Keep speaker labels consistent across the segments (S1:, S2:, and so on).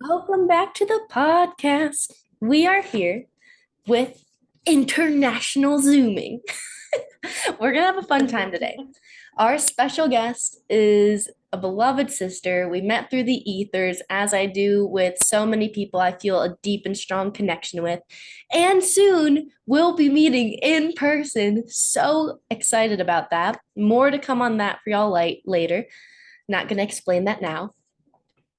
S1: Welcome back to the podcast. We are here with international zooming. We're going to have a fun time today. Our special guest is a beloved sister we met through the ethers, as I do with so many people I feel a deep and strong connection with. And soon we'll be meeting in person. So excited about that. More to come on that for y'all later. Not going to explain that now.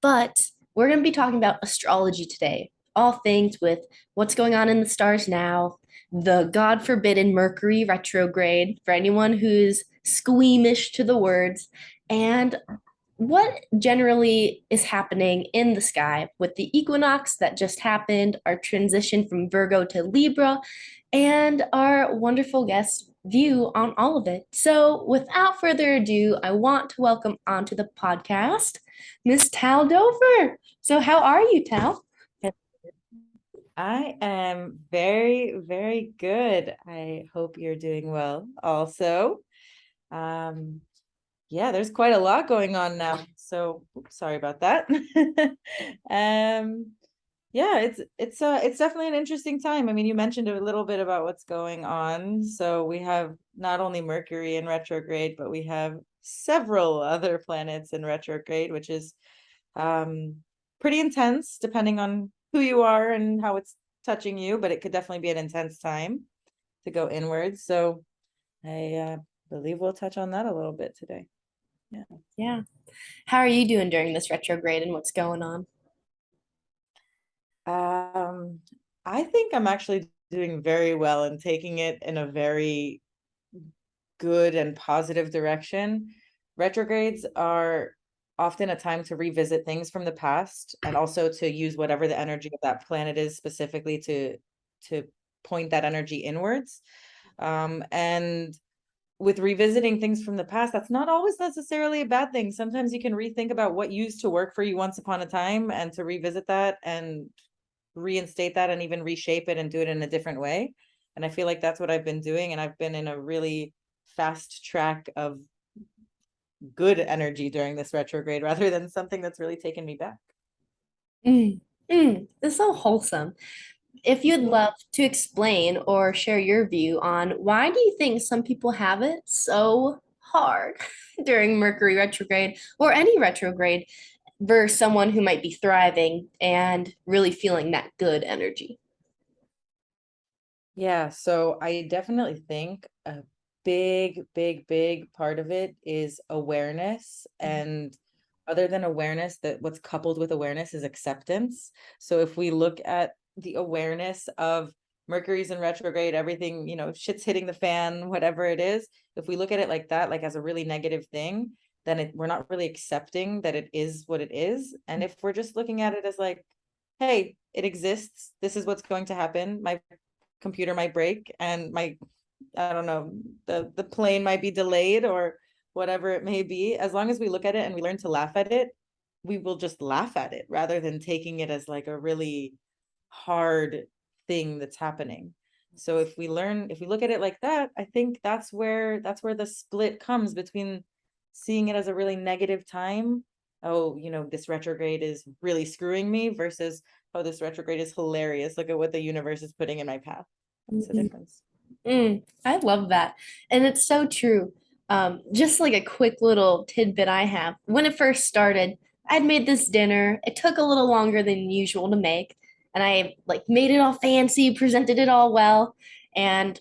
S1: But we're going to be talking about astrology today, all things with what's going on in the stars now, the God forbidden Mercury retrograde for anyone who's squeamish to the words, and what generally is happening in the sky with the equinox that just happened, our transition from Virgo to Libra, and our wonderful guest view on all of it. So, without further ado, I want to welcome onto the podcast Miss Tal Dover. So, how are you, Tal?
S2: I am very, very good. I hope you're doing well also. Um, yeah, there's quite a lot going on now. So sorry about that. Um, yeah, it's definitely an interesting time. I mean, you mentioned a little bit about what's going on. So we have not only Mercury in retrograde, but we have several other planets in retrograde, which is pretty intense depending on who you are and how it's touching you, but it could definitely be an intense time to go inwards. So I believe we'll touch on that a little bit today. Yeah.
S1: Yeah. How are you doing during this retrograde and what's going on?
S2: Um, I think I'm actually doing very well and taking it in a very good and positive direction. Retrogrades are often a time to revisit things from the past and also to use whatever the energy of that planet is specifically to point that energy inwards. And with revisiting things from the past, that's not always necessarily a bad thing. Sometimes you can rethink about what used to work for you once upon a time and to revisit that and reinstate that and even reshape it and do it in a different way. And I feel like that's what I've been doing. And I've been in a really fast track of good energy during this retrograde rather than something that's really taken me back.
S1: It's so wholesome. If you'd love to explain or share your view on why do you think some people have it so hard during Mercury retrograde or any retrograde versus someone who might be thriving and really feeling that good energy?
S2: Yeah, so I definitely think a big part of it is awareness. And other than awareness, that what's coupled with awareness is acceptance. So if we look at the awareness of Mercury's in retrograde, everything, shit's hitting the fan, whatever it is, if we look at it like that, like as a really negative thing, then we're not really accepting that it is what it is. And if we're just looking at it as like, hey, it exists, this is what's going to happen, my computer might break and I don't know, the plane might be delayed or whatever it may be. As long as we look at it and we learn to laugh at it, we will just laugh at it rather than taking it as like a really hard thing that's happening. So if we look at it like that, I think that's where the split comes between seeing it as a really negative time. Oh, this retrograde is really screwing me versus, oh, this retrograde is hilarious. Look at what the universe is putting in my path. That's the
S1: Mhm.
S2: difference.
S1: I love that. And it's so true. Just like a quick little tidbit I have. When it first started, I'd made this dinner. It took a little longer than usual to make, and I like made it all fancy, presented it all well. And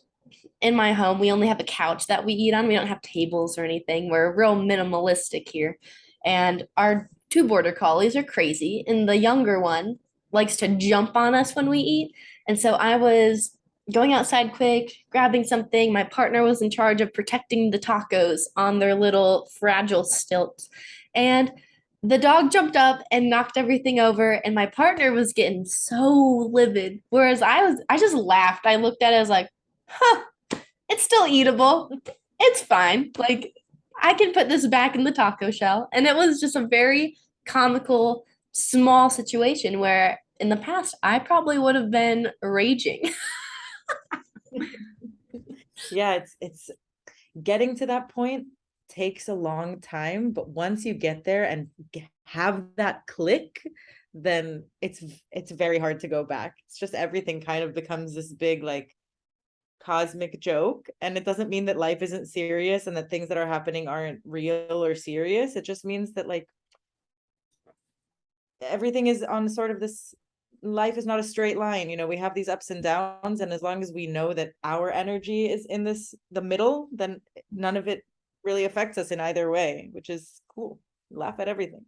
S1: in my home, we only have a couch that we eat on. We don't have tables or anything. We're real minimalistic here. And our two border collies are crazy, and the younger one likes to jump on us when we eat. And so I was going outside quick, grabbing something. My partner was in charge of protecting the tacos on their little fragile stilts. And the dog jumped up and knocked everything over, and my partner was getting so livid. Whereas I just laughed. I looked at it as like, huh, it's still eatable. It's fine. Like, I can put this back in the taco shell. And it was just a very comical, small situation where in the past I probably would have been raging.
S2: Yeah, it's getting to that point takes a long time, but once you get there and have that click, then it's very hard to go back. It's just everything kind of becomes this big like cosmic joke, and it doesn't mean that life isn't serious and that things that are happening aren't real or serious. It just means that like everything is on sort of this, life is not a straight line, you know, we have these ups and downs, and as long as we know that our energy is in this the middle, then none of it really affects us in either way, which is cool. Laugh at everything.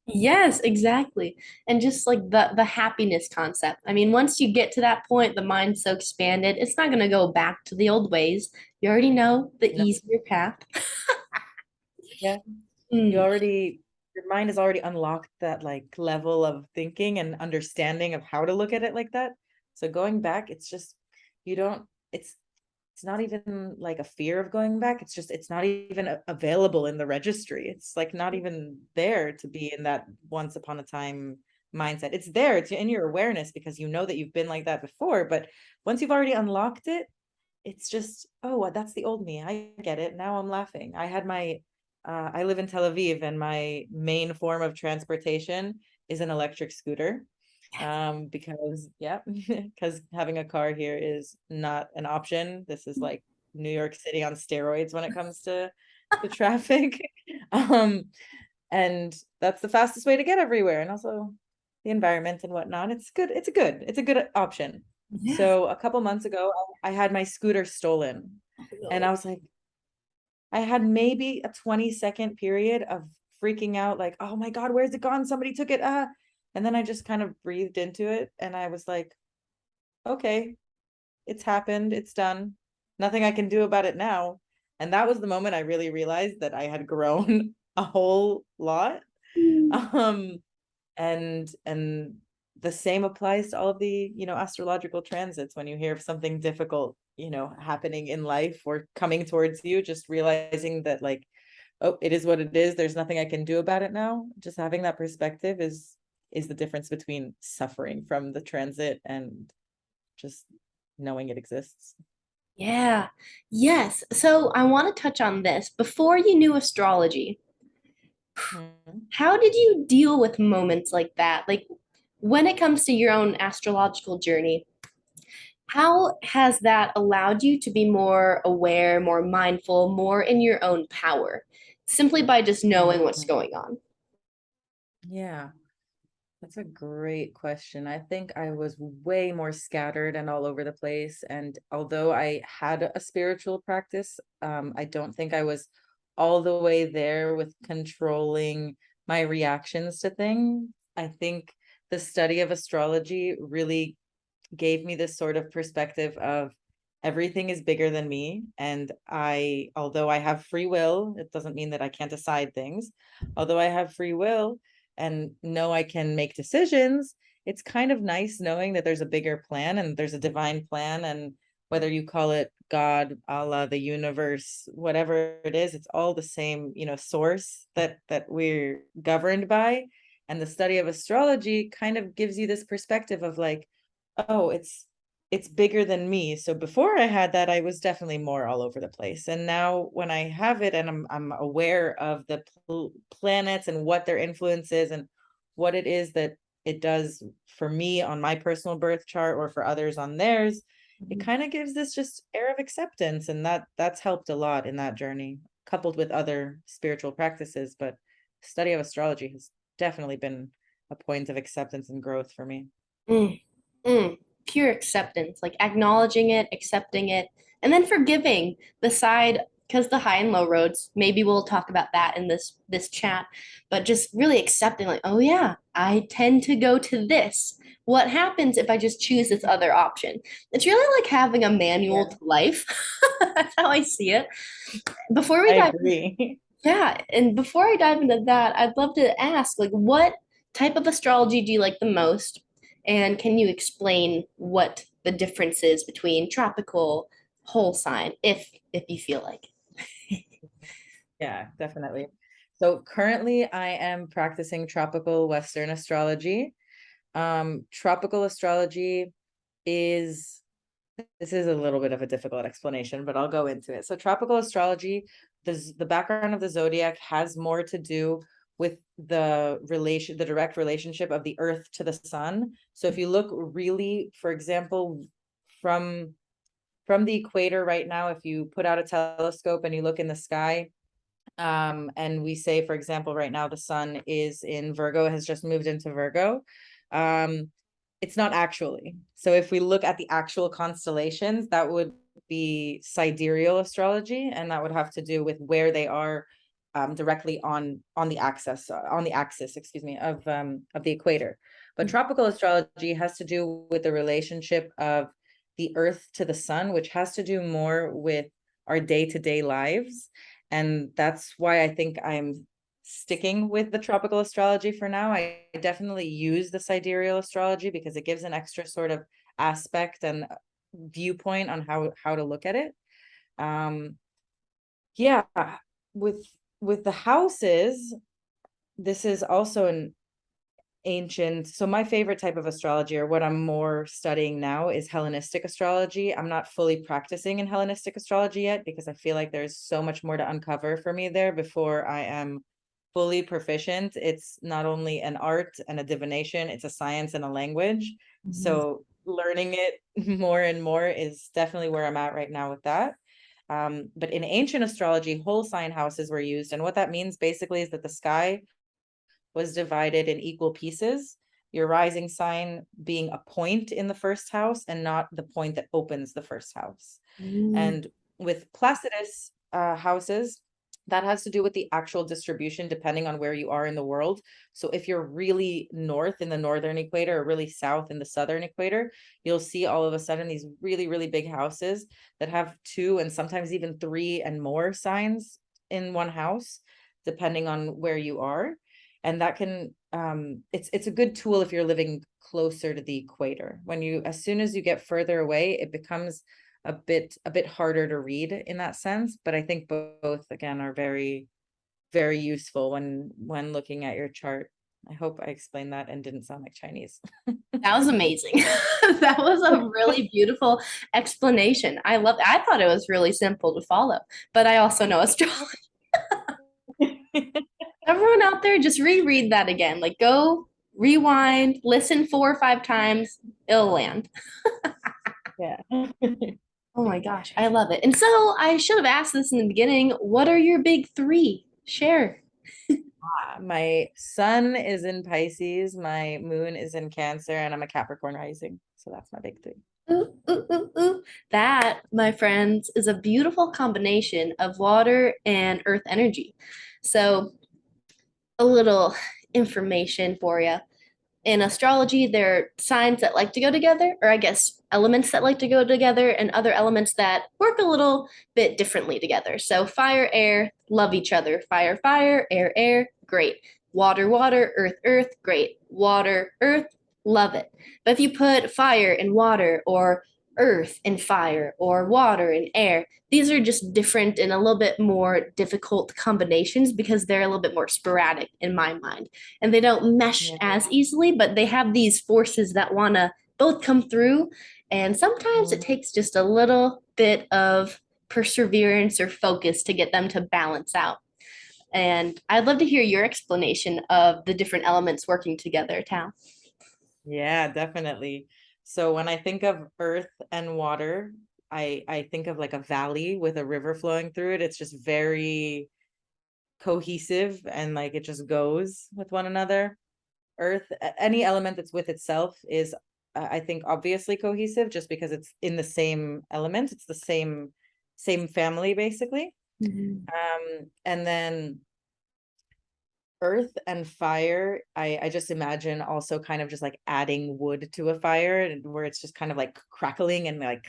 S1: Yes, exactly. And just like the happiness concept. I mean, once you get to that point, the mind's so expanded, it's not gonna go back to the old ways. You already know the
S2: No,
S1: easier path.
S2: yeah, you
S1: Mm,
S2: already, your mind has already unlocked that like level of thinking and understanding of how to look at it like that. So going back, it's just, you don't, it's not even like a fear of going back. It's just, it's not even available in the registry. It's like not even there to be in that once upon a time mindset. It's there, it's in your awareness because you know that you've been like that before. But once you've already unlocked it, it's just, oh, well, that's the old me. I get it. Now I'm laughing. I had my, I live in Tel Aviv, and my main form of transportation is an electric scooter. Because yeah, because having a car here is not an option. This is like New York City on steroids when it comes to the traffic. Um, and that's the fastest way to get everywhere, and also the environment and whatnot. It's good. It's a good option.
S1: yeah.
S2: So a couple months ago, I had my scooter stolen, and I was like, I had maybe a 20-second period of freaking out, like, oh my God, where's it gone? Somebody took it. And then I just kind of breathed into it, and I was like, okay, it's happened, it's done. Nothing I can do about it now. And that was the moment I really realized that I had grown a whole lot. Um, and the same applies to all of the, you know, astrological transits. When you hear of something difficult, you know, happening in life or coming towards you, just realizing that like, oh, it is what it is, there's nothing I can do about it now. Just having that perspective is the difference between suffering from the transit and just knowing it exists.
S1: Yeah. Yes. So I want to touch on this. Before you knew astrology,
S2: Mhm.
S1: how did you deal with moments like that? Like when it comes to your own astrological journey, how has that allowed you to be more aware, more mindful, more in your own power, simply by just knowing what's
S2: Mhm.
S1: going on?
S2: Yeah. That's a great question. I think I was way more scattered and all over the place. And although I had a spiritual practice, I don't think I was all the way there with controlling my reactions to things. I think the study of astrology really gave me this sort of perspective of everything is bigger than me. And I, although I have free will, it doesn't mean that I can't decide things. Although I have free will and know I can make decisions, it's kind of nice knowing that there's a bigger plan and there's a divine plan. And whether you call it God, Allah, the universe, whatever it is, it's all the same, you know, source that we're governed by. And the study of astrology kind of gives you this perspective of like, oh, it's bigger than me. So before I had that, I was definitely more all over the place. And now when I have it and I'm aware of the planets and what their influence is and what it is that it does for me on my personal birth chart or for others on theirs, it kind of gives this just air of acceptance, and that's helped a lot in that journey, coupled with other spiritual practices. But study of astrology has definitely been a point of acceptance and growth for me.
S1: Mm, pure acceptance, like acknowledging it, accepting it, and then forgiving the side, because the high and low roads, maybe we'll talk about that in this chat, but just really accepting like, oh yeah, I tend to go to this. What happens if I just choose this other option? It's really like having a manual
S2: Yeah,
S1: to life. That's how I see it. Before we
S2: I
S1: dive
S2: agree.
S1: yeah, and before I dive into that, I'd love to ask, like, what type of astrology do you like the most? And can you explain what the difference is between tropical, whole sign, if you feel like?
S2: Yeah, definitely. So currently I am practicing tropical Western astrology. Tropical astrology is, this is a little bit of a difficult explanation, but I'll go into it. So tropical astrology, the background of the zodiac has more to do with the direct relationship of the Earth to the sun. So if you look really, for example, from the equator right now, if you put out a telescope and you look in the sky, and we say, for example, right now the sun is in Virgo, has just moved into Virgo. It's not actually. So if we look at the actual constellations, that would be sidereal astrology, and that would have to do with where they are directly on the axis, excuse me, of the equator. But tropical astrology has to do with the relationship of the Earth to the sun, which has to do more with our day-to-day lives. And that's why I think I'm sticking with the tropical astrology for now. I definitely use the sidereal astrology because it gives an extra sort of aspect and viewpoint on how to look at it. Yeah, with the houses, this is also an ancient, so my favorite type of astrology, or what I'm more studying now, is Hellenistic astrology. I'm not fully practicing in Hellenistic astrology yet because I feel like there's so much more to uncover for me there before I am fully proficient. It's not only an art and a divination, it's a science and a language. So learning it more and more is definitely where I'm at right now with that. But in ancient astrology, whole sign houses were used. And what that means basically is that the sky was divided in equal pieces, your rising sign being a point in the first house and not the point that opens the first house. And with Placidus houses, that has to do with the actual distribution depending on where you are in the world. So if you're really north in the northern equator or really south in the southern equator, you'll see all of a sudden these really, really big houses that have 2 and sometimes even 3 and more signs in one house, depending on where you are. And that can it's a good tool if you're living closer to the equator. As soon as you get further away, it becomes a bit harder to read in that sense. But I think both again are very, very useful when looking at your chart. I hope I explained that and didn't sound like Chinese.
S1: That was amazing. That was a really beautiful explanation. I thought it was really simple to follow, but I also know astrology. Everyone out there, just reread that again. Like, go rewind, listen 4 or 5 times, it'll land.
S2: Yeah.
S1: Oh my gosh, I love it. And so I should have asked this in the beginning. What are your big three? Share.
S2: My sun is in Pisces, my moon is in Cancer, and I'm a Capricorn rising. So that's my big 3.
S1: Ooh, ooh, ooh, ooh. That, my friends, is a beautiful combination of water and earth energy. So, a little information for you. In astrology, there are signs that like to go together, or I guess elements that like to go together, and other elements that work a little bit differently together. So, fire, air, love each other. Fire, fire, air, air, great. Water, water, earth, earth, great. Water, earth, love it. But if you put fire and water, or earth and fire, or water and air, these are just different and a little bit more difficult combinations because they're a little bit more sporadic in my mind. And they don't mesh
S2: Yeah.
S1: as easily, but they have these forces that want to both come through. And sometimes it takes just a little bit of perseverance or focus to get them to balance out. And I'd love to hear your explanation of the different elements working together, Tal.
S2: Yeah, definitely. So when I think of earth and water, I think of like a valley with a river flowing through it. It's just very cohesive and like it just goes with one another. Earth, any element that's with itself is, I think, obviously cohesive just because it's in the same element. It's the same family basically. And then earth and fire, I just imagine also kind of just like adding wood to a fire, and where it's just kind of like crackling and like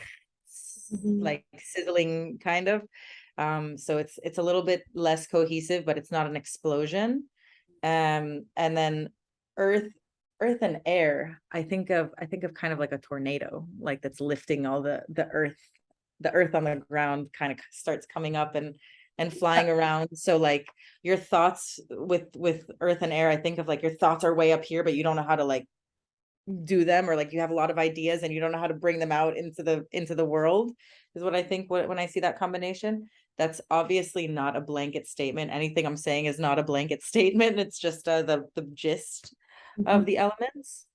S2: sizzling kind of. So it's a little bit less cohesive, but it's not an explosion. And then earth and air, I think of kind of like a tornado, like that's lifting all the earth on the ground kind of starts coming up and flying around. So like your thoughts with earth and air, I think of like your thoughts are way up here, but you don't know how to like do them, or like you have a lot of ideas and you don't know how to bring them out into the world, is what I think when I see that combination. That's obviously not a blanket statement. Anything I'm saying is not a blanket statement. It's just the gist of the elements.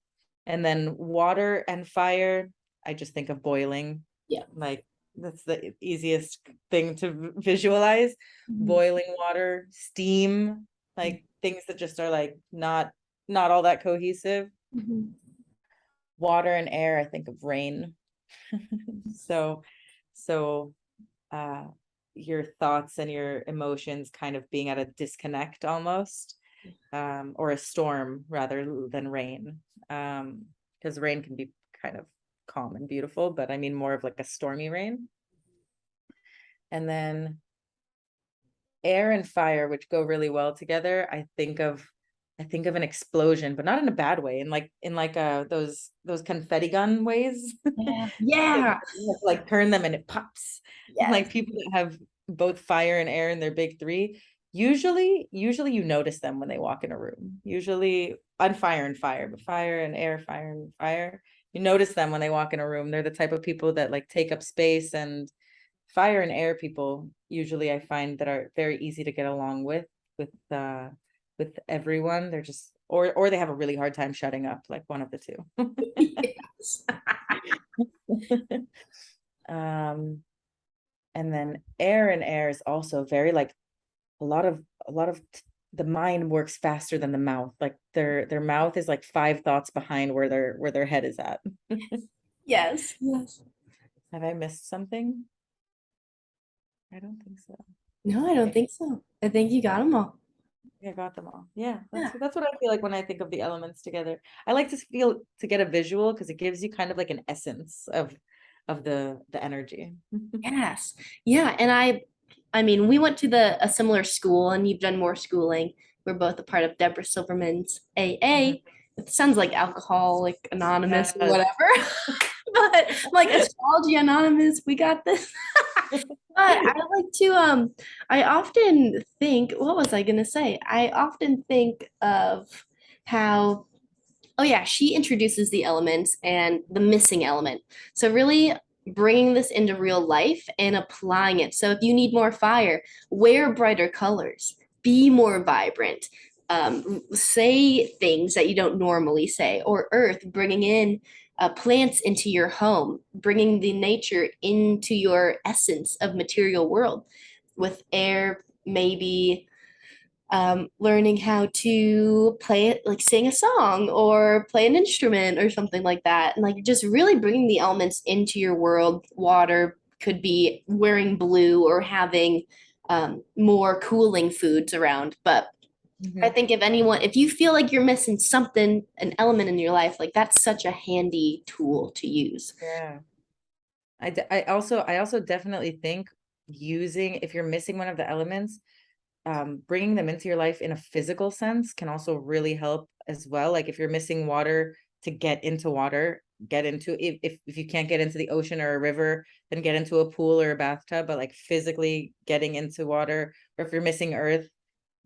S2: And then water and fire, I just think of boiling.
S1: Yeah.
S2: Like that's the easiest thing to visualize. Boiling water, steam, like things that just are like not all that cohesive. Water and air, I think of rain. So so uh your thoughts and your emotions kind of being at a disconnect almost, or a storm rather than rain, because rain can be kind of calm and beautiful, but I mean more of like a stormy rain. And then air and fire, which go really well together, I think of an explosion, but not in a bad way, in like those confetti gun ways.
S1: Yeah. Yeah.
S2: Like turn them and it pops.
S1: Yes.
S2: Like people that have both fire and air in their big three, usually you notice them when they walk in a room. Usually on fire and fire, but fire and air, fire and fire. You notice them when they walk in a room. They're the type of people that like take up space, and fire and air people usually I find that are very easy to get along with everyone. They're just or they have a really hard time shutting up, like one of the two.
S1: Yes.
S2: um and then air is also very like a lot of the mind works faster than the mouth. Like their mouth is like five thoughts behind where their head is at.
S1: Yes. Yes.
S2: Have I missed something? I don't think so.
S1: No, I don't
S2: Okay.
S1: think so. I think you got them all.
S2: I got them all. Yeah,
S1: Yeah.
S2: that's what I feel like when I think of the elements together. I like to get a visual because it gives you kind of like an essence of the energy.
S1: Yes. Yeah. And I mean, we went to a similar school and you've done more schooling. We're both a part of Deborah Silverman's
S2: Mhm.
S1: AA. It sounds like Alcoholic Anonymous or
S2: Yes.
S1: whatever. But like Astrology Anonymous, we got this. But I like to I often think, what was I gonna say? I often think of how, oh yeah, she introduces the elements and the missing element. So really bringing this into real life and applying it. So if you need more fire, wear brighter colors, be more vibrant, say things that you don't normally say. Or earth, bringing in plants into your home, bringing the nature into your essence of material world. With air, maybe learning how to play it, like sing a song or play an instrument or something like that. And like just really bringing the elements into your world. Water could be wearing blue or having more cooling foods around. But I
S2: Mhm.
S1: think if you feel like you're missing something, an element in your life, like that's such a handy tool to use.
S2: Yeah. I also definitely think using, if you're missing one of the elements, bringing them into your life in a physical sense can also really help as well. Like if you're missing water, to get into water, get into, if you can't get into the ocean or a river, then get into a pool or a bathtub, but like physically getting into water. Or if you're missing earth,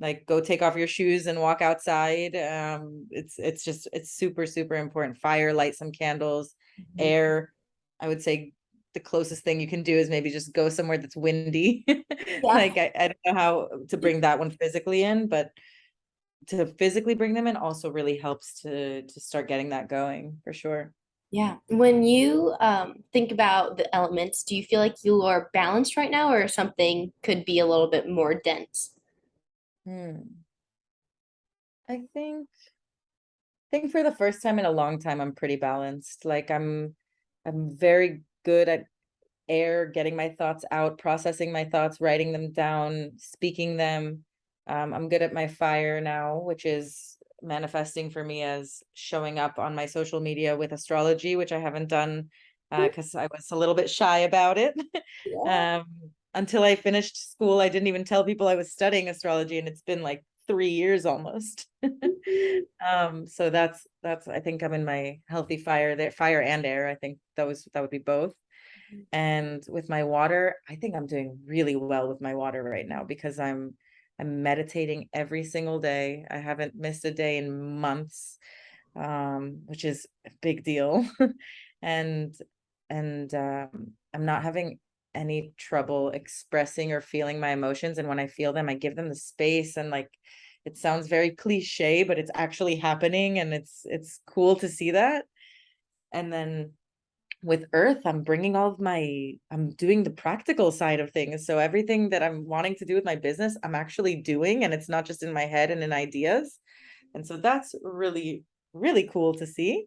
S2: like go take off your shoes and walk outside. It's super super important. Fire, light some candles. Air, I would say the closest thing you can do is maybe just go somewhere that's windy.
S1: Yeah.
S2: Like I don't know how to bring that one physically in, but to physically bring them in also really helps to start getting that going for sure.
S1: Yeah. When you think about the elements, do you feel like you are balanced right now, or something could be a little bit more dense?
S2: Hmm. I think for the first time in a long time, I'm pretty balanced. Like I'm very good at air, getting my thoughts out, processing my thoughts, writing them down, speaking them. I'm good at my fire now, which is manifesting for me as showing up on my social media with astrology, which I haven't done because I was a little bit shy about it.
S1: Yeah.
S2: um, until I finished school, I didn't even tell people I was studying astrology, and it's been like 3 years almost. So that's I think I'm in my healthy fire there, fire and air. I think that would be both. And with my water, I think I'm doing really well with my water right now because I'm meditating every single day. I haven't missed a day in months, which is a big deal. and I'm not having any trouble expressing or feeling my emotions. And when I feel them, I give them the space, and like, it sounds very cliche, but it's actually happening, and it's cool to see that. And then with Earth, I'm bringing I'm doing the practical side of things. So everything that I'm wanting to do with my business, I'm actually doing, and it's not just in my head and in ideas. And so that's really, really cool to see.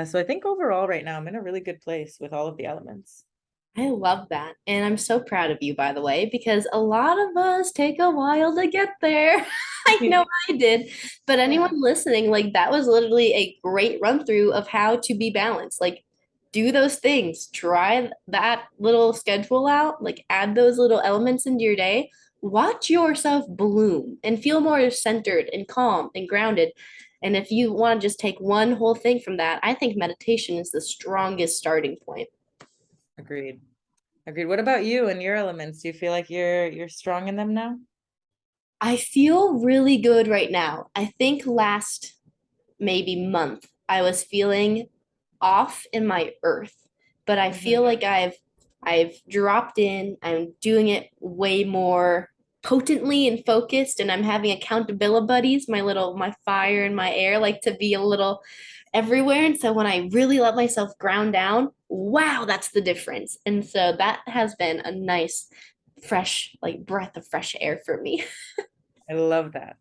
S2: So I think overall right now I'm in a really good place with all of the elements.
S1: I love that. And I'm so proud of you, by the way, because a lot of us take a while to get there. I know I did. But
S2: Yeah,
S1: anyone listening, like that was literally a great run through of how to be balanced. Like, do those things, try that little schedule out, like, add those little elements into your day. Watch yourself bloom and feel more centered and calm and grounded. And if you want to just take one whole thing from that, I think meditation is the strongest starting point.
S2: agreed. Agreed. What about you and your elements? Do you feel like you're strong in them now?
S1: I feel really good right now. I think last maybe month I was feeling off in my earth, but I
S2: Hmm.
S1: feel like I've dropped in. I'm doing it way more potently and focused, and I'm having accountability buddies, my fire and my air, like to be a little everywhere. And so when I really let myself ground down, wow, that's the difference. And so that has been a nice fresh like breath of fresh air for me.
S2: I love that.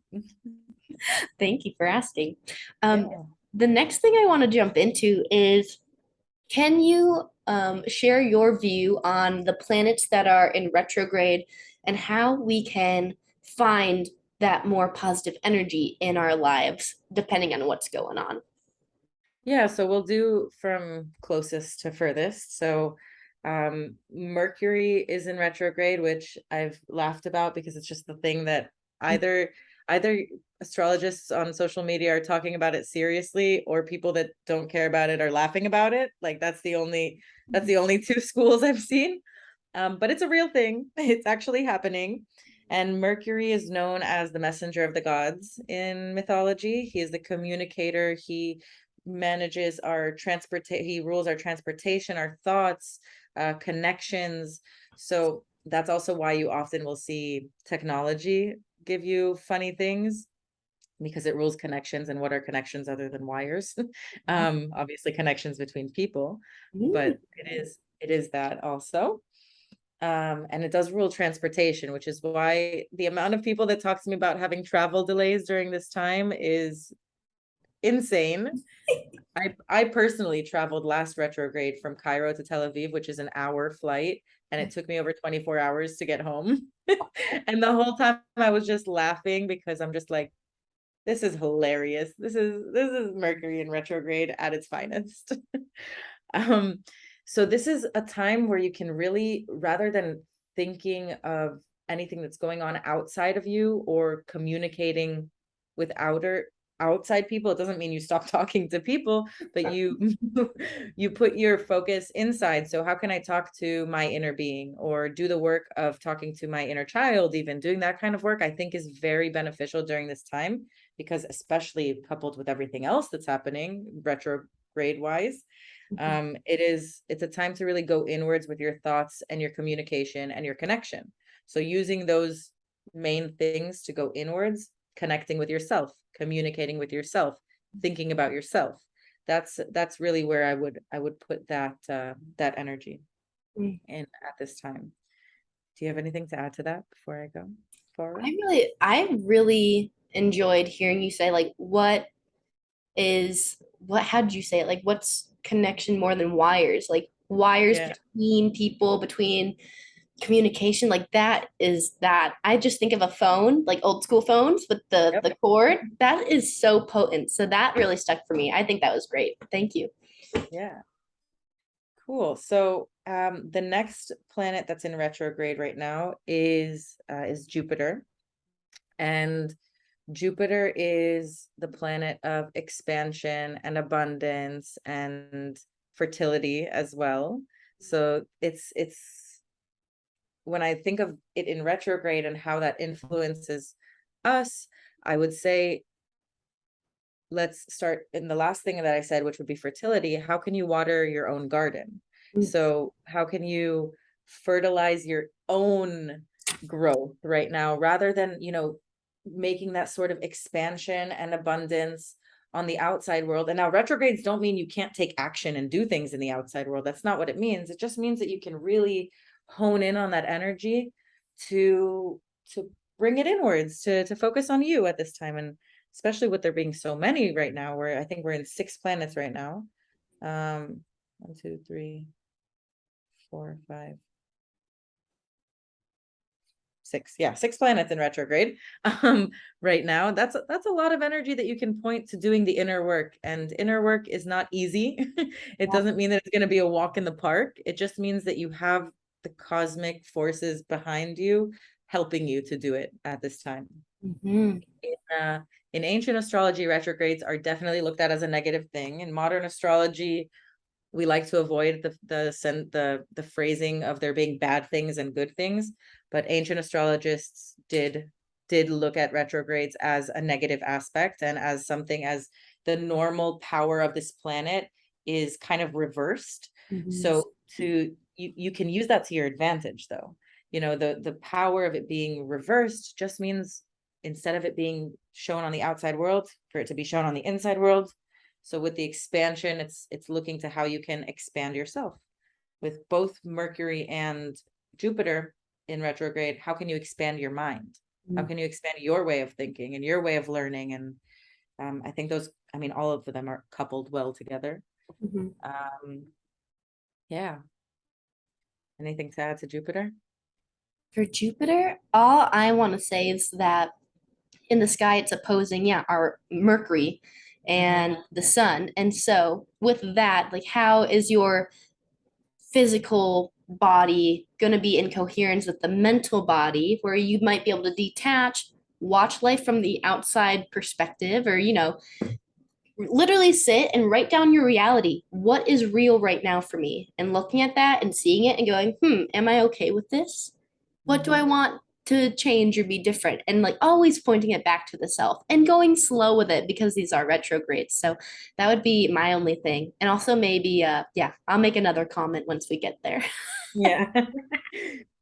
S1: Thank you for asking. Um,
S2: Yeah.
S1: the next thing I want to jump into is, can you share your view on the planets that are in retrograde and how we can find that more positive energy in our lives depending on what's going on?
S2: Yeah, so we'll do from closest to furthest. So Mercury is in retrograde, which I've laughed about because it's just the thing that either astrologists on social media are talking about it seriously, or people that don't care about it are laughing about it. Like that's the only two schools I've seen. But it's a real thing. It's actually happening. And Mercury is known as the messenger of the gods in mythology. He is the communicator. He manages our he rules our transportation, our thoughts, connections. So that's also why you often will see technology give you funny things, because it rules connections. And what are connections other than wires? Obviously connections between people,
S1: Ooh.
S2: but it is that also. And it does rule transportation, which is why the amount of people that talk to me about having travel delays during this time is insane. I personally traveled last retrograde from Cairo to Tel Aviv, which is an hour flight, and it took me over 24 hours to get home. And the whole time I was just laughing because I'm just like, this is hilarious. This is Mercury in retrograde at its finest. Um, so this is a time where you can really, rather than thinking of anything that's going on outside of you or communicating with outside people, it doesn't mean you stop talking to people, but you you put your focus inside. So how can I talk to my inner being, or do the work of talking to my inner child? Even doing that kind of work, I think, is very beneficial during this time, because especially coupled with everything else that's happening retrograde wise, it's a time to really go inwards with your thoughts and your communication and your connection. So using those main things to go inwards, connecting with yourself, communicating with yourself, thinking about yourself, that's really where I would put that energy
S1: Mm.
S2: in at this time. Do you have anything to add to that before I go forward?
S1: I really enjoyed hearing you say like how did you say it? Like what's connection more than wires? Like wires
S2: Yeah.
S1: between people, between communication, like that is that. I just think of a phone, like old school phones with the
S2: Yep.
S1: the cord. That is so potent. So that really stuck for me. I think that was great. Thank you.
S2: Yeah. Cool. So the next planet that's in retrograde right now is Jupiter. And Jupiter is the planet of expansion and abundance and fertility as well. So it's when I think of it in retrograde and how that influences us, I would say, let's start in the last thing that I said, which would be fertility. How can you water your own garden?
S1: Mm.
S2: So how can you fertilize your own growth right now, rather than, making that sort of expansion and abundance on the outside world. And now retrogrades don't mean you can't take action and do things in the outside world. That's not what it means. It just means that you can really hone in on that energy to bring it inwards, to focus on you at this time. And especially with there being so many right now, where I think we're in 6 planets right now. 1, 2, 3, 4, 5, 6. Yeah, 6 planets in retrograde right now. That's a lot of energy that you can point to doing the inner work. And inner work is not easy. It doesn't mean that it's going to be a walk in the park. It just means that you have the cosmic forces behind you helping you to do it at this time.
S1: Mm-hmm.
S2: In ancient astrology, retrogrades are definitely looked at as a negative thing. In modern astrology, we like to avoid the phrasing of there being bad things and good things, but ancient astrologists did look at retrogrades as a negative aspect, and as something as the normal power of this planet is kind of reversed.
S1: Mm-hmm.
S2: So you can use that to your advantage, though. The power of it being reversed just means, instead of it being shown on the outside world, for it to be shown on the inside world. So with the expansion, it's looking to how you can expand yourself. With both Mercury and Jupiter in retrograde, how can you expand your mind? How can you expand your way of thinking and your way of learning? And I think all of them are coupled well together.
S1: Mm-hmm.
S2: Yeah. Anything to add to Jupiter?
S1: For Jupiter, all I want to say is that in the sky it's opposing, our Mercury and the sun. And so with that, like, how is your physical body going to be in coherence with the mental body, where you might be able to detach, watch life from the outside perspective, or literally sit and write down your reality. What is real right now for me? And looking at that and seeing it and going, am I okay with this? What do I want to change or be different? And like always pointing it back to the self and going slow with it, because these are retrogrades. So that would be my only thing. And also maybe, I'll make another comment once we get there.
S2: Yeah.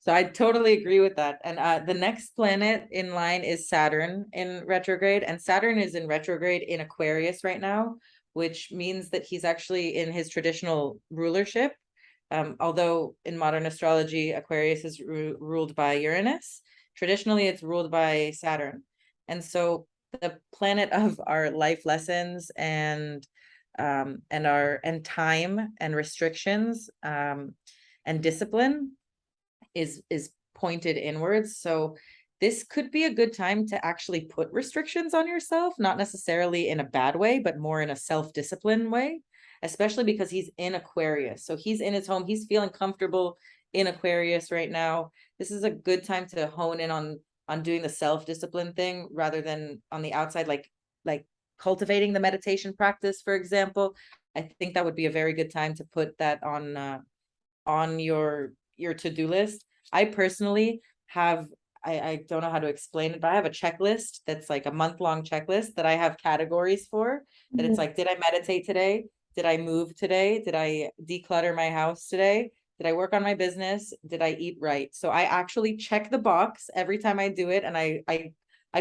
S2: So I totally agree with that. And the next planet in line is Saturn in retrograde. And Saturn is in retrograde in Aquarius right now, which means that he's actually in his traditional rulership. Although in modern astrology, Aquarius is ruled by Uranus, traditionally it's ruled by Saturn. And so the planet of our life lessons and time and restrictions and discipline is pointed inwards. So this could be a good time to actually put restrictions on yourself, not necessarily in a bad way, but more in a self-discipline way, especially because he's in Aquarius. So he's in his home, he's feeling comfortable in Aquarius right now. This is a good time to hone in on doing the self-discipline thing, rather than on the outside, like cultivating the meditation practice, for example. I think that would be a very good time to put that on your to-do list. I personally have, I don't know how to explain it, but I have a checklist that's like a month-long checklist that I have categories for. That it's like, did I meditate today? Did I move today? Did I declutter my house today? Did I work on my business? Did I eat right? So I actually check the box every time I do it, and I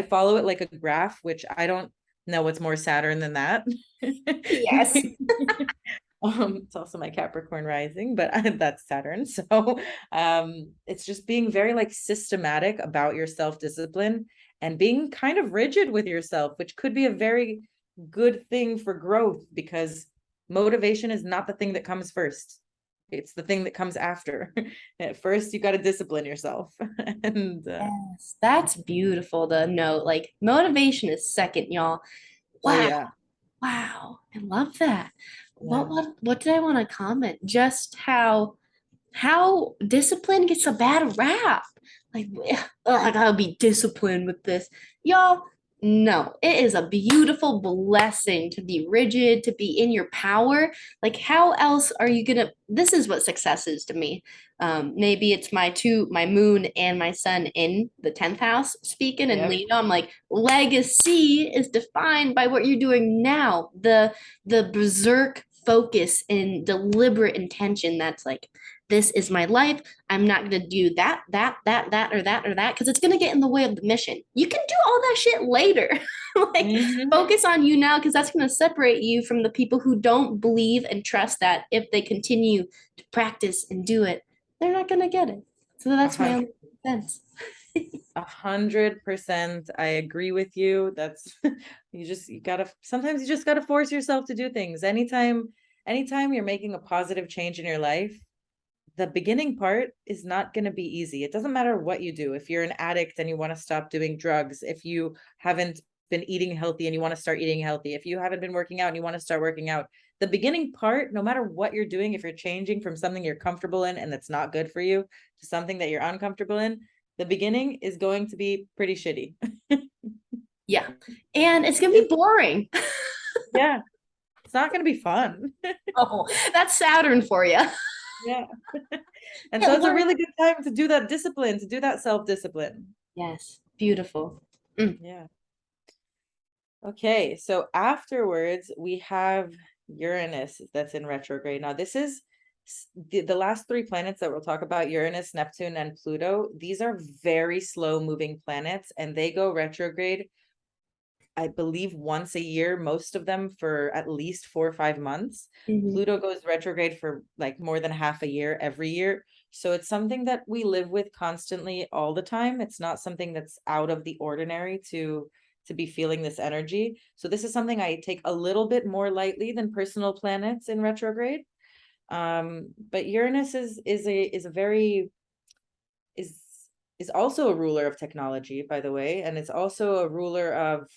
S2: follow it like a graph, which I don't know what's more Saturn than that.
S1: Yes.
S2: It's also my Capricorn rising, but that's Saturn. So it's just being very like systematic about your self-discipline and being kind of rigid with yourself, which could be a very good thing for growth, because motivation is not the thing that comes first. It's the thing that comes after. At first, you got to discipline yourself. And
S1: Yes, that's beautiful to note. Like, motivation is second, y'all.
S2: oh
S1: Wow.
S2: yeah,
S1: Wow. I love that.
S2: yeah,
S1: What did I want to comment? Just how discipline gets a bad rap. Like, oh, I gotta be disciplined with this. Y'all, no, it is a beautiful blessing to be rigid, to be in your power. Like, how else are you gonna? This is what success is to me. Maybe it's my moon and my sun in the 10th house speaking and
S2: yep.
S1: Leo. I'm like, legacy is defined by what you're doing now. The berserk focus and deliberate intention that's like this is my life. I'm not going to do that, or that, because it's going to get in the way of the mission. You can do all that shit later. Like,
S2: Mhm.
S1: focus on you now, because that's going to separate you from the people who don't believe and trust that if they continue to practice and do it, they're not going to get it. So
S2: A
S1: that's my
S2: hundred,
S1: own sense.
S2: 100%. I agree with you. That's you gotta, sometimes you just gotta force yourself to do things. Anytime you're making a positive change in your life, the beginning part is not going to be easy. It doesn't matter what you do. If you're an addict and you want to stop doing drugs, if you haven't been eating healthy and you want to start eating healthy, if you haven't been working out and you want to start working out, the beginning part, no matter what you're doing, if you're changing from something you're comfortable in and that's not good for you to something that you're uncomfortable in, the beginning is going to be pretty shitty.
S1: Yeah. And it's going to be boring.
S2: Yeah, it's not going to be fun.
S1: Oh, that's Saturn for you.
S2: Yeah. And so
S1: Yeah,
S2: it's a really good time to do that discipline, to do that self-discipline.
S1: yes, beautiful. Mm.
S2: Yeah. Okay, so afterwards we have Uranus that's in retrograde. Now, this is the last three planets that we'll talk about, Uranus, Neptune, and Pluto. These are very slow moving planets, and they go retrograde, I believe, once a year, most of them for at least 4 or 5 months.
S1: Mhm.
S2: Pluto goes retrograde for like more than half a year every year. So it's something that we live with constantly all the time. It's not something that's out of the ordinary to be feeling this energy. So this is something I take a little bit more lightly than personal planets in retrograde. But Uranus is a very is is also a ruler of technology, by the way, and it's also a ruler of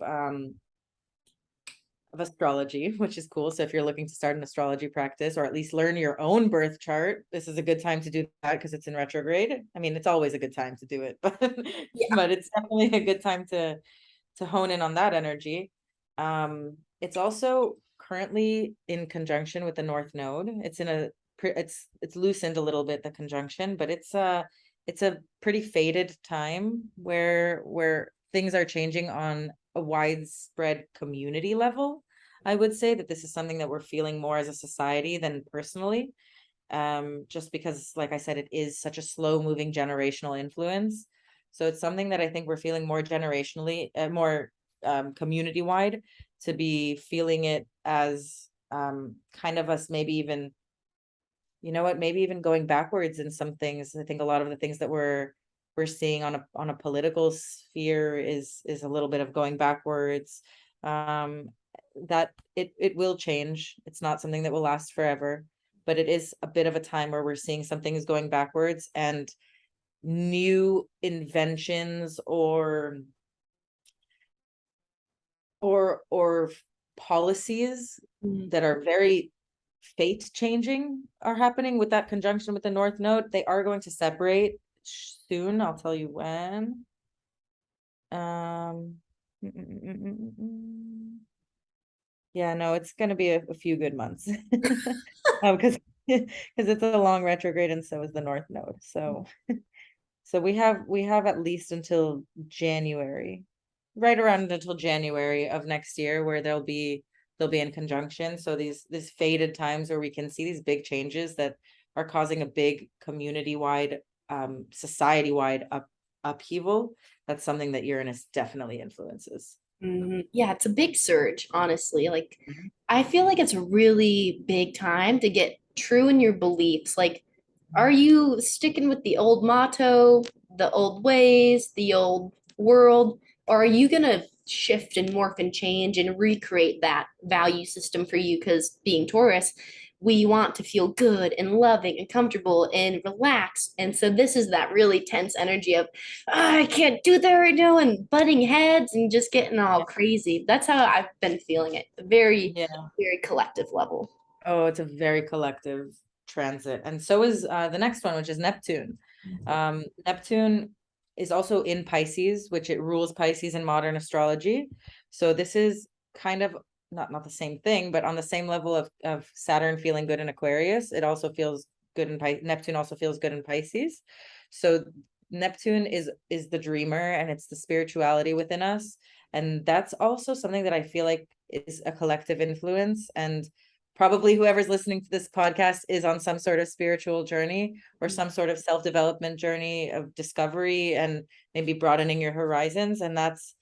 S2: astrology, which is cool. So if you're looking to start an astrology practice or at least learn your own birth chart, this is a good time to do that because it's in retrograde. I mean, it's always a good time to do it, but
S1: Yeah.
S2: but it's definitely a good time to hone in on that energy. It's also currently in conjunction with the North Node. It's in a it's loosened a little bit, the conjunction, but it's a pretty faded time where things are changing on a widespread community level. I would say that this is something that we're feeling more as a society than personally. Just because, like I said, it is such a slow moving generational influence. So it's something that I think we're feeling more generationally, more community wide, to be feeling it as kind of us maybe even, you know what, maybe even going backwards in some things. I think a lot of the things that we're seeing on a political sphere is a little bit of going backwards. Um, that it will change. It's not something that will last forever, but it is a bit of a time where we're seeing some things going backwards and new inventions or policies
S1: Mm.
S2: that are very fate changing are happening with that conjunction with the North Node. They are going to separate soon. I'll tell you when. Um, yeah, no, it's going to be a few good months because because it's a long retrograde and so is the North Node. So we have at least until January, right around until January of next year, where they'll be in conjunction. So these faded times where we can see these big changes that are causing a big community-wide, society-wide upheaval. That's something that Uranus definitely influences.
S1: Mhm. Yeah, it's a big surge, honestly. Like,
S2: Mhm.
S1: I feel like it's a really big time to get true in your beliefs. Like, are you sticking with the old motto, the old ways, the old world, or are you gonna shift and morph and change and recreate that value system for you? Because being Taurus, we want to feel good and loving and comfortable and relaxed. And so this is that really tense energy of, "Ah, I can't do that right now," and butting heads and just getting all
S2: Yeah.
S1: crazy. That's how I've been feeling it. Very,
S2: Yeah.
S1: very collective level.
S2: Oh, it's a very collective transit. And so is the next one, which is Neptune. Neptune is also in Pisces, which it rules Pisces in modern astrology. So this is kind of not the same thing, but on the same level of Saturn feeling good in Aquarius, it also feels good in Neptune also feels good in Pisces. So Neptune is the dreamer and it's the spirituality within us. And that's also something that I feel like is a collective influence. And probably whoever's listening to this podcast is on some sort of spiritual journey or some sort of self-development journey of discovery and maybe broadening your horizons. And that's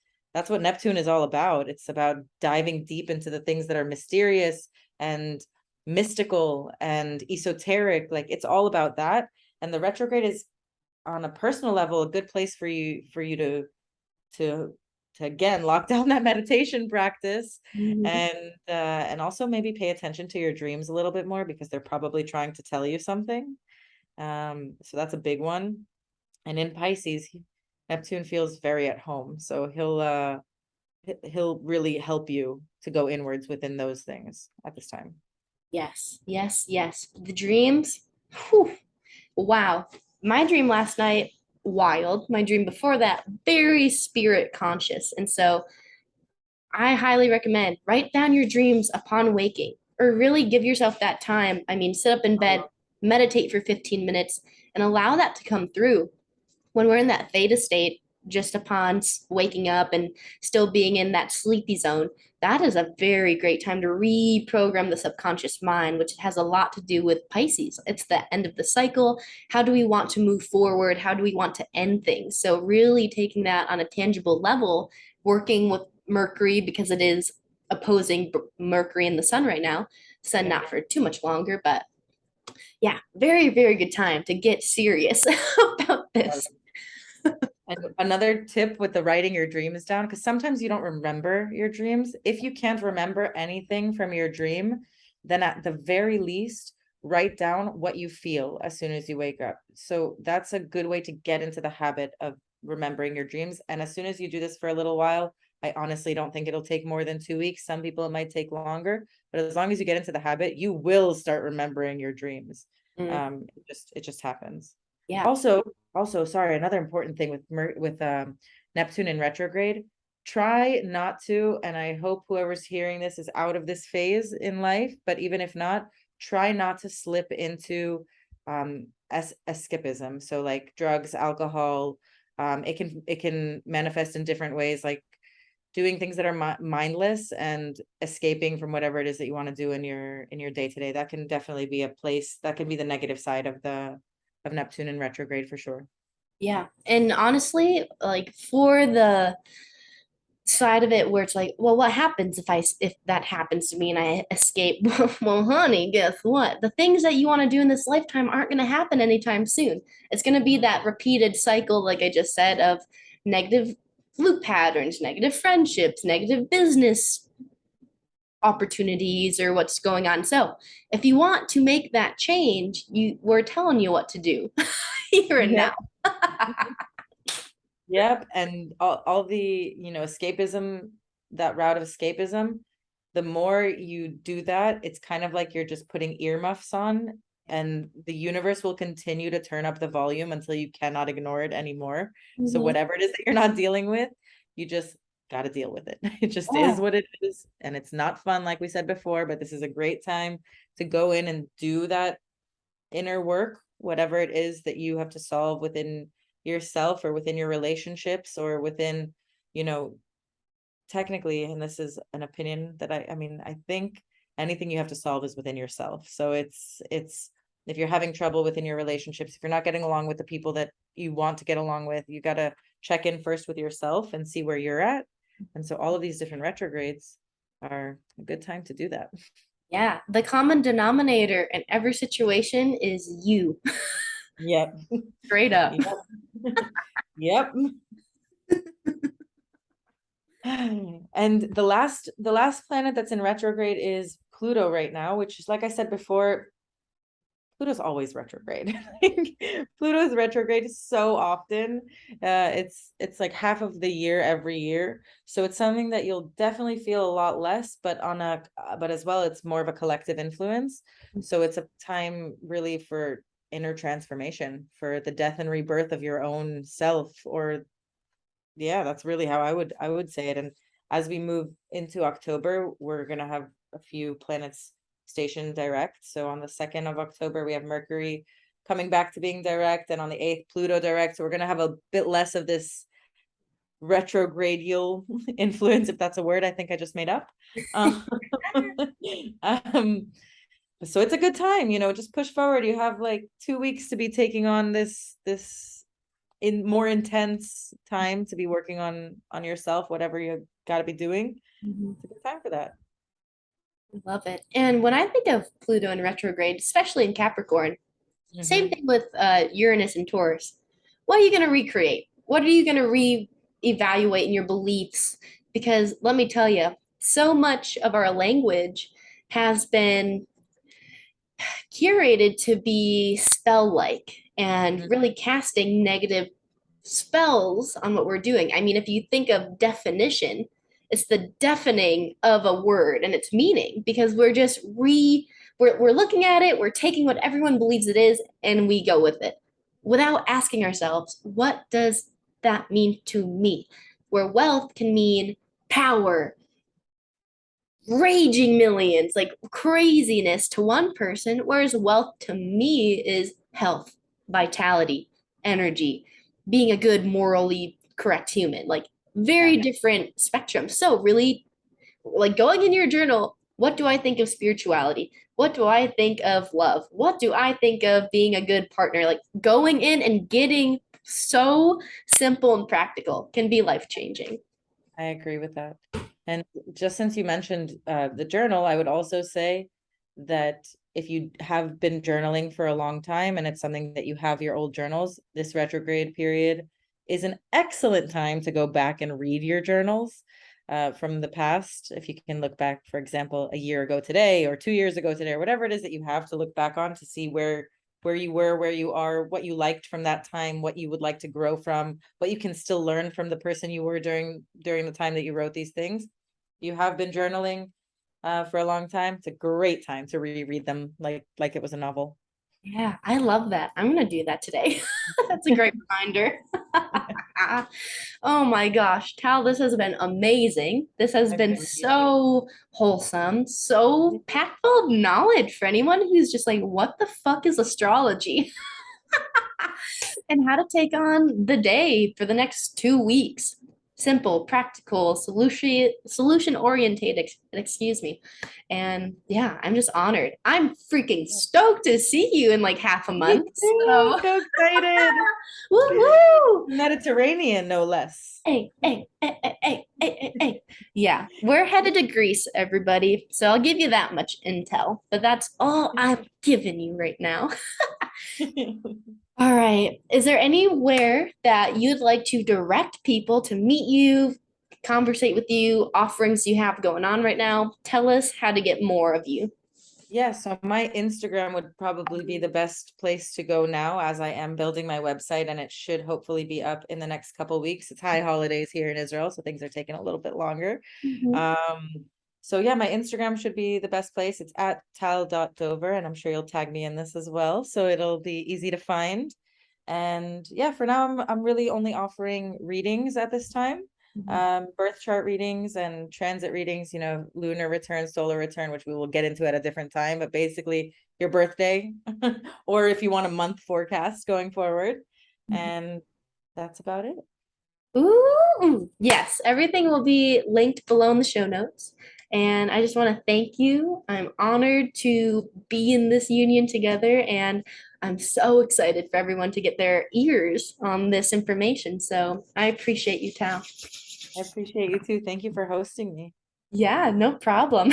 S2: what Neptune is all about. It's about diving deep into the things that are mysterious and mystical and esoteric. Like, it's all about that. And the retrograde is, on a personal level, a good place for you to again lock down that meditation practice, and also maybe pay attention to your dreams a little bit more, because they're probably trying to tell you something. So that's a big one. And in Pisces, Neptune feels very at home, so he'll really help you to go inwards within those things at this time.
S1: Yes, yes, yes. The dreams. Whew. Wow. My dream last night, wild. My dream before that, very spirit conscious. And so I highly recommend write down your dreams upon waking, or really give yourself that time. I mean, sit up in bed, meditate for 15 minutes, and allow that to come through. When we're in that theta state, just upon waking up and still being in that sleepy zone, that is a very great time to reprogram the subconscious mind, which has a lot to do with Pisces. It's the end of the cycle. How do we want to move forward? How do we want to end things? So, really taking that on a tangible level, working with Mercury, because it is opposing Mercury and the sun right now. Sun not for too much longer, but yeah, very, very good time to get serious about this.
S2: And another tip with the writing your dreams down, because sometimes you don't remember your dreams. If you can't remember anything from your dream, then at the very least, write down what you feel as soon as you wake up. So that's a good way to get into the habit of remembering your dreams. And as soon as you do this for a little while, I honestly don't think it'll take more than 2 weeks. Some people, it might take longer, but as long as you get into the habit, you will start remembering your dreams. It just happens.
S1: Yeah.
S2: Also, sorry, another important thing with Neptune in retrograde, try not to, and I hope whoever's hearing this is out of this phase in life, but even if not, try not to slip into escapism. So like drugs, alcohol, it can manifest in different ways, like doing things that are mindless and escaping from whatever it is that you want to do in your day-to-day. That can definitely be a place that can be the negative side of Neptune in retrograde for sure.
S1: Yeah. And honestly, like for the side of it where it's like, well, what happens if that happens to me and I escape? Well, honey, guess what? The things that you want to do in this lifetime aren't going to happen anytime soon. It's going to be that repeated cycle, like I just said, of negative loop patterns, negative friendships, negative business opportunities, or what's going on. So if you want to make that change, we're telling you what to do here and now.
S2: Yep. And all the, escapism, that route of escapism, the more you do that, it's kind of like you're just putting earmuffs on, and the universe will continue to turn up the volume until you cannot ignore it anymore. So whatever it is that you're not dealing with, you just got to deal with it. It just is what it is. And it's not fun, like we said before, but this is a great time to go in and do that inner work, whatever it is that you have to solve within yourself or within your relationships or within, technically, and this is an opinion that I think anything you have to solve is within yourself. So it's if you're having trouble within your relationships, if you're not getting along with the people that you want to get along with, you got to check in first with yourself and see where you're at. And so all of these different retrogrades are a good time to do that.
S1: Yeah, the common denominator in every situation is you.
S2: Yep.
S1: Straight up.
S2: Yep. And the last planet that's in retrograde is Pluto right now, which is, like I said before, Pluto's always retrograde. Pluto's retrograde so often. It's like half of the year every year. So it's something that you'll definitely feel a lot less, but as well, it's more of a collective influence. So it's a time really for inner transformation, for the death and rebirth of your own self, or yeah, that's really how I would say it. And as we move into October, we're gonna have a few planets station direct. So on the 2nd of October, we have Mercury coming back to being direct, and on the 8th, Pluto direct. So we're gonna have a bit less of this retrogradial influence, if that's a word I think I just made up. um, so it's a good time, just push forward. You have like 2 weeks to be taking on this in more intense time to be working on yourself, whatever you got to be doing.
S1: Mhm.
S2: It's a good time for that.
S1: I love it. And when I think of Pluto in retrograde, especially in Capricorn, same
S2: Mm-hmm.
S1: thing with Uranus and Taurus. What are you going to recreate? What are you going to re-evaluate in your beliefs? Because let me tell you, so much of our language has been curated to be spell-like and
S2: Mm-hmm.
S1: really casting negative spells on what we're doing. I mean, if you think of definition, it's the deafening of a word and its meaning because we're looking at it, we're taking what everyone believes it is, and we go with it without asking ourselves, what does that mean to me? Where wealth can mean power, raging millions, like craziness to one person, whereas wealth to me is health, vitality, energy, being a good, morally correct human, like
S2: Yeah,
S1: very different spectrum. So, really, like going in your journal, what do I think of spirituality? What do I think of love? What do I think of being a good partner? Like going in and getting so simple and practical can be life changing.
S2: I agree with that. And just since you mentioned the journal, I would also say that if you have been journaling for a long time and it's something that you have your old journals, this retrograde period is an excellent time to go back and read your journals from the past. If you can look back, for example, a year ago today or 2 years ago today, or whatever it is that you have to look back on to see where you were, where you are, what you liked from that time, what you would like to grow from, what you can still learn from the person you were during the time that you wrote these things. You have been journaling for a long time. It's a great time to reread them like it was a novel.
S1: Yeah, I love that. I'm gonna do that today. That's a great reminder. Oh my gosh, Tal, this has been amazing. This has been
S2: Agreed.
S1: so wholesome, so packed full of knowledge for anyone who's just like, what the fuck is astrology? And how to take on the day for the next 2 weeks. Simple, practical, solution oriented, excuse me. And yeah, I'm just honored. I'm freaking stoked to see you in like half a
S2: Me
S1: month.
S2: too.
S1: So,
S2: So excited.
S1: woohoo!
S2: Mediterranean, no less.
S1: Hey, hey, hey, hey, hey, hey, hey, hey. Yeah, we're headed to Greece, everybody. So I'll give you that much intel, but that's all I'm giving you right now. All right. Is there anywhere that you'd like to direct people to meet you, conversate with you, offerings you have going on right now? Tell us how to get more of you.
S2: Yeah, so my Instagram would probably be the best place to go now as I am building my website and it should hopefully be up in the next couple weeks. It's high holidays here in Israel, so things are taking a little bit longer.
S1: Mhm.
S2: Um, so yeah, my Instagram should be the best place. It's at tal.dover, and I'm sure you'll tag me in this as well, so it'll be easy to find. And yeah, for now I'm really only offering readings at this time.
S1: Mhm.
S2: Birth chart readings and transit readings, lunar return, solar return, which we will get into at a different time, but basically your birthday, or if you want a month forecast going forward. And that's about it.
S1: Ooh, yes, everything will be linked below in the show notes. And I just want to thank you. I'm honored to be in this union together, and I'm so excited for everyone to get their ears on this information. So I appreciate you, Tal.
S2: I appreciate you too. Thank you for hosting me.
S1: Yeah, no problem.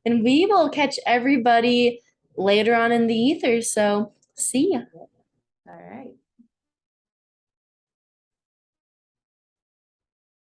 S1: And we will catch everybody later on in the ether. So see ya.
S2: All right.